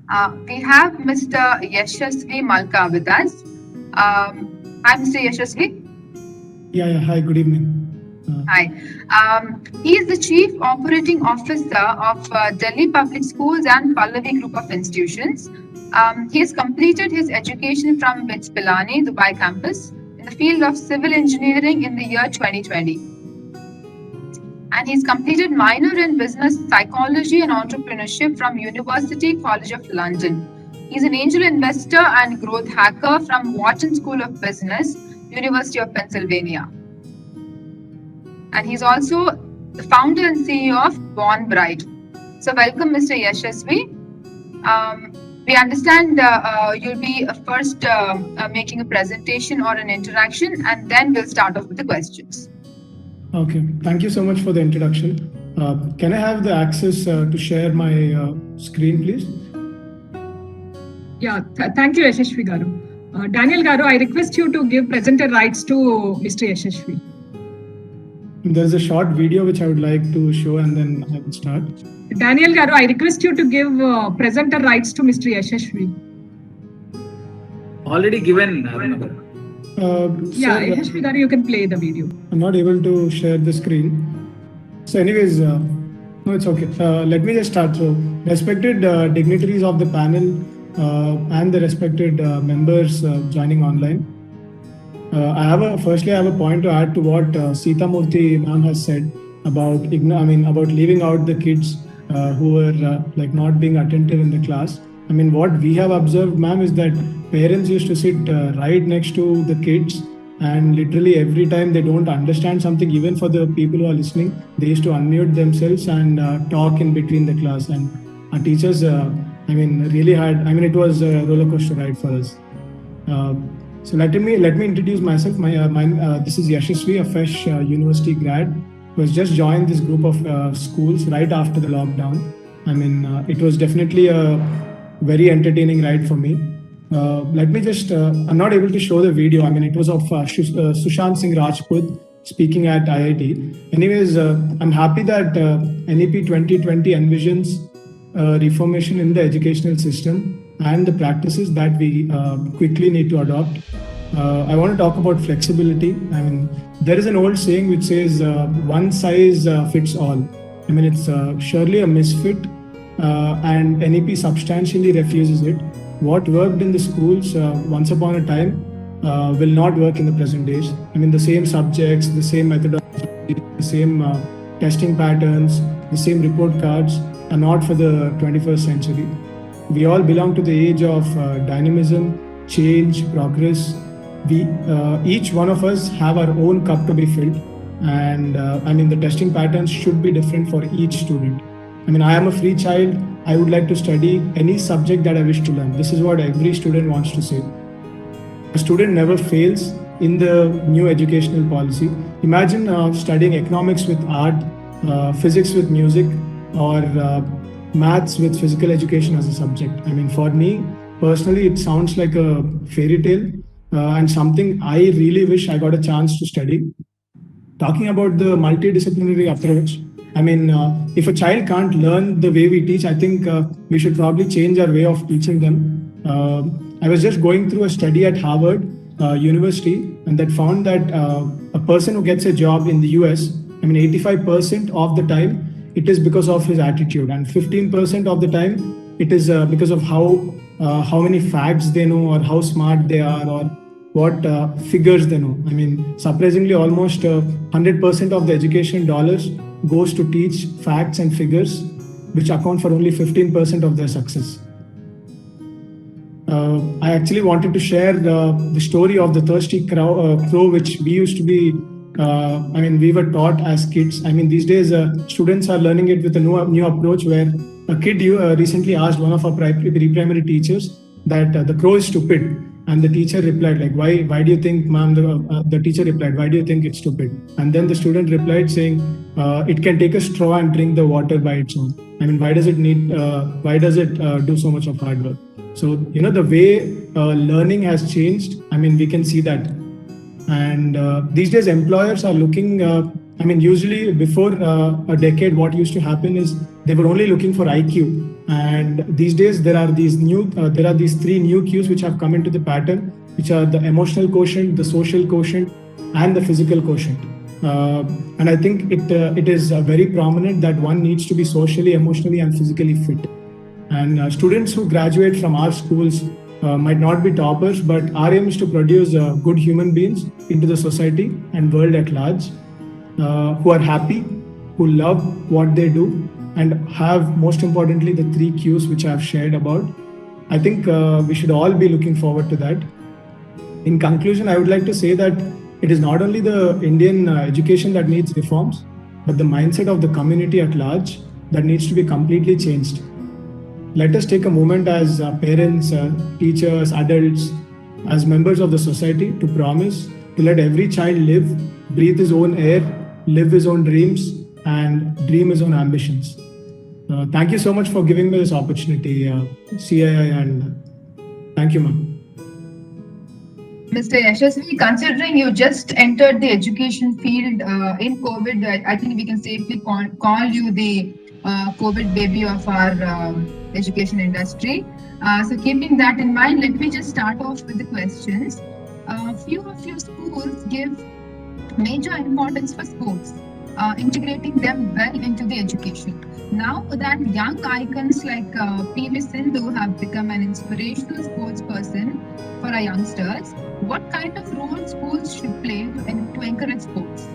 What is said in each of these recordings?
We have Mr. Yashasvi Malka with us. Hi, Mr. Yashasvi. Yeah. Hi, good evening. Hi. He is the Chief Operating Officer of Delhi Public Schools and Pallavi Group of Institutions. He has completed his education from BITS Pilani, Dubai campus, in the field of civil engineering in the year 2020. And he's completed minor in business psychology and entrepreneurship from University College of London. He's an angel investor and growth hacker from Wharton School of Business, University of Pennsylvania. And he's also the founder and CEO of Born Bright. So welcome, Mr. Yashasvi. We understand you'll be first making a presentation or an interaction, and then we'll start off with the questions. Okay, thank you so much for the introduction. Can I have the access to share my screen, please? Yeah, thank you, Yashasvi Garu. Daniel Garu, I request you to give presenter rights to Mr. Yashasvi. There's a short video which I would like to show, and then I will start. Daniel Garu, I request you to give presenter rights to Mr. Yashasvi. Already given. Yeah, Yashasvi Garu, you can play the video. I'm not able to share the screen. So anyways, no, it's okay. Let me just start. So, respected dignitaries of the panel and the respected members joining online. Firstly, I have a point to add to what Sita Murthy ma'am has said about about leaving out the kids who were like not being attentive in the class. I mean, what we have observed, ma'am, is that parents used to sit right next to the kids, and literally every time they don't understand something, even for the people who are listening, they used to unmute themselves and talk in between the class. And our teachers, really had. It was a roller coaster ride for us. So let me introduce myself. This is Yashasvi, a fresh university grad who has just joined this group of schools right after the lockdown. It was definitely a very entertaining ride for me. Let me just, I'm not able to show the video. It was of Sushant Singh Rajput speaking at IIT. Anyways, I'm happy that NEP 2020 envisions reformation in the educational system and the practices that we quickly need to adopt. I want to talk about flexibility. There is an old saying which says one size fits all. It's surely a misfit, and NEP substantially refuses it. What worked in the schools once upon a time will not work in the present days. The same subjects, the same methodology, the same testing patterns, the same report cards are not for the 21st century. We all belong to the age of dynamism, change, progress. We each one of us have our own cup to be filled, and the testing patterns should be different for each student. I am a free child. I would like to study any subject that I wish to learn. This is what every student wants to say. A student never fails in the new educational policy. Imagine studying economics with art, physics with music, or maths with physical education as a subject. For me personally, it sounds like a fairy tale and something I really wish I got a chance to study. Talking about the multidisciplinary approach, if a child can't learn the way we teach, I think we should probably change our way of teaching them. I was just going through a study at Harvard University, and that found that a person who gets a job in the US, 85% of the time, it is because of his attitude, and 15% of the time it is because of how many facts they know, or how smart they are, or what figures they know. Surprisingly, almost 100% of the education dollars goes to teach facts and figures, which account for only 15% of their success. I actually wanted to share the story of the thirsty crow, which we used to be we were taught as kids. These days students are learning it with a new approach, where a kid recently asked one of our pre-primary teachers that the crow is stupid, and the teacher replied like, why do you think, ma'am? The teacher replied, why do you think it's stupid? And then the student replied saying, it can take a straw and drink the water by its own. Why does it do so much of hard work? So the way learning has changed, we can see that. And these days employers are looking I mean, usually before a decade, what used to happen is they were only looking for IQ, and these days there are these three new Qs which have come into the pattern, which are the emotional quotient, the social quotient, and the physical quotient. And I think it is very prominent that one needs to be socially, emotionally, and physically fit. And students who graduate from our schools might not be toppers, but our aim is to produce good human beings into the society and world at large, who are happy, who love what they do, and have, most importantly, the three Qs which I have shared about. I think we should all be looking forward to that. In conclusion, I would like to say that it is not only the Indian education that needs reforms, but the mindset of the community at large that needs to be completely changed. Let us take a moment as parents, teachers, adults, as members of the society to promise to let every child live, breathe his own air, live his own dreams, and dream his own ambitions. Thank you so much for giving me this opportunity, CII, and thank you, ma'am. Mr. Yashasvi, considering you just entered the education field in COVID, I think we can safely call you the COVID baby of our education industry. So keeping that in mind, let me just start off with the questions. Few of your schools give major importance for sports, integrating them well into the education. Now that young icons like PV Sindhu have become an inspirational sports person for our youngsters, what kind of role schools should play to encourage sports?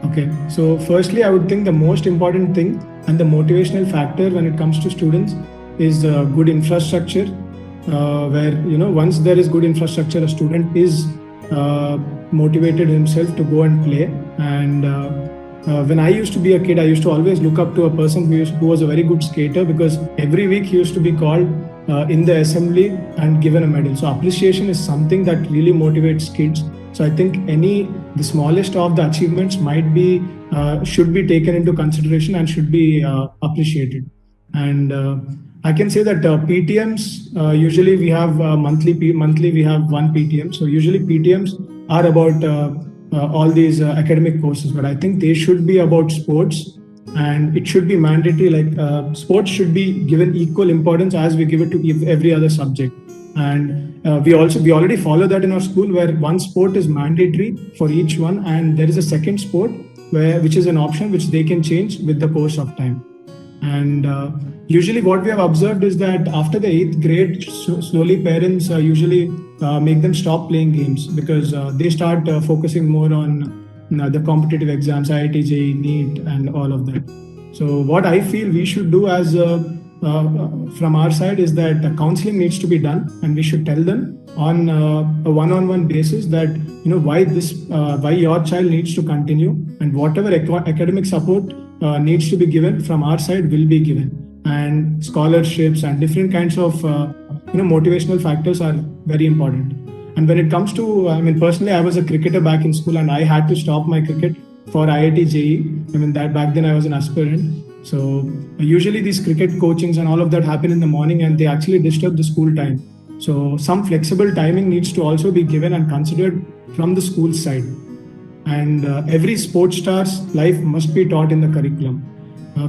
Okay, so firstly, I would think the most important thing and the motivational factor when it comes to students is good infrastructure, where, once there is good infrastructure, a student is motivated himself to go and play. And when I used to be a kid, I used to always look up to a person who was a very good skater, because every week he used to be called in the assembly and given a medal. So appreciation is something that really motivates kids. So I think the smallest of the achievements should be taken into consideration and should be appreciated. And I can say that PTMs, usually we have monthly we have one PTM. So usually PTMs are about all these academic courses, but I think they should be about sports, and it should be mandatory. Like sports should be given equal importance as we give it to every other subject. And we already follow that in our school, where one sport is mandatory for each one, and there is a second sport which is an option which they can change with the course of time. And usually what we have observed is that after the 8th grade, slowly parents usually make them stop playing games, because they start focusing more on the competitive exams, IIT, JEE, NEET, and all of that. So what I feel we should do as from our side is that counseling needs to be done, and we should tell them on a one-on-one basis that why your child needs to continue, and whatever academic support needs to be given from our side will be given, and scholarships and different kinds of motivational factors are very important. And when it comes to, personally, I was a cricketer back in school, and I had to stop my cricket for IIT JEE. That back then I was an aspirant. So usually these cricket coachings and all of that happen in the morning, and they actually disturb the school time. So some flexible timing needs to also be given and considered from the school side. And every sports star's life must be taught in the curriculum.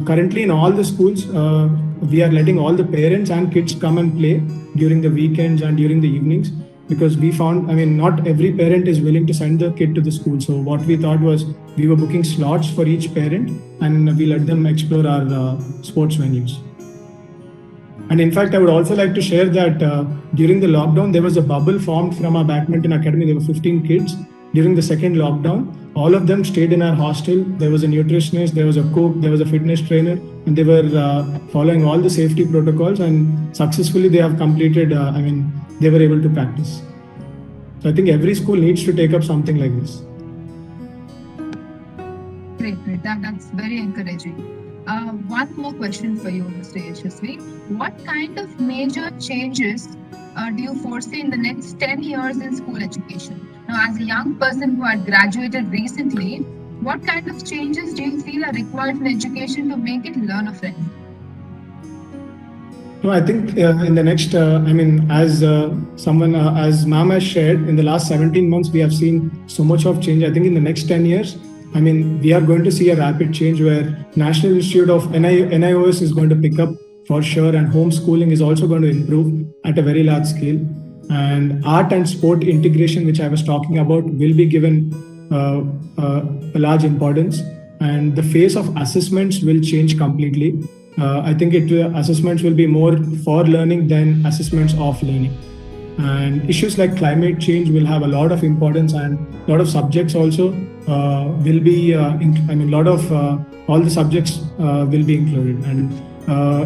Currently in all the schools, we are letting all the parents and kids come and play during the weekends and during the evenings, because we found, not every parent is willing to send the kid to the school. So what we thought was, we were booking slots for each parent, and we let them explore our sports venues. And in fact, I would also like to share that during the lockdown, there was a bubble formed from our badminton academy. There were 15 kids. During the second lockdown, all of them stayed in our hostel. There was a nutritionist, there was a cook, there was a fitness trainer, and they were following all the safety protocols, and successfully they have completed, they were able to practice. So I think every school needs to take up something like this. Great. That's very encouraging. One more question for you, Mr. Yashasvi. What kind of major changes do you foresee in the next 10 years in school education? Now, as a young person who had graduated recently, what kind of changes do you feel are required in education to make it learner-friendly? No, I think in the next, as ma'am has shared, in the last 17 months, we have seen so much of change. I think in the next 10 years, I mean, we are going to see a rapid change where National Institute of NIOS is going to pick up for sure, and homeschooling is also going to improve at a very large scale. And art and sport integration, which I was talking about, will be given a large importance. And the phase of assessments will change completely. I think assessments will be more for learning than assessments of learning. And issues like climate change will have a lot of importance, and a lot of subjects also will be. All the subjects will be included. And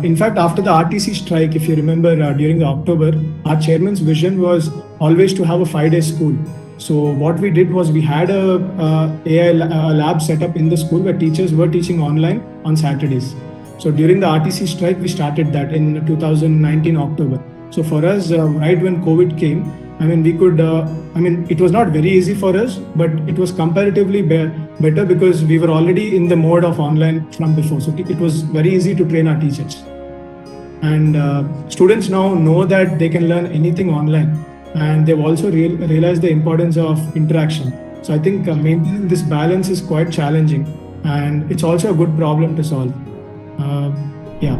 in fact, after the RTC strike, if you remember, during the October, our chairman's vision was always to have a 5-day school. So what we did was we had a AI lab set up in the school where teachers were teaching online on Saturdays. So during the RTC strike, we started that in 2019 October. So for us, right when COVID came, I mean, we could, it was not very easy for us, but it was comparatively better because we were already in the mode of online from before. So it was very easy to train our teachers. And students now know that they can learn anything online. And they've also realized the importance of interaction. So I think maintaining this balance is quite challenging. And it's also a good problem to solve. Yeah.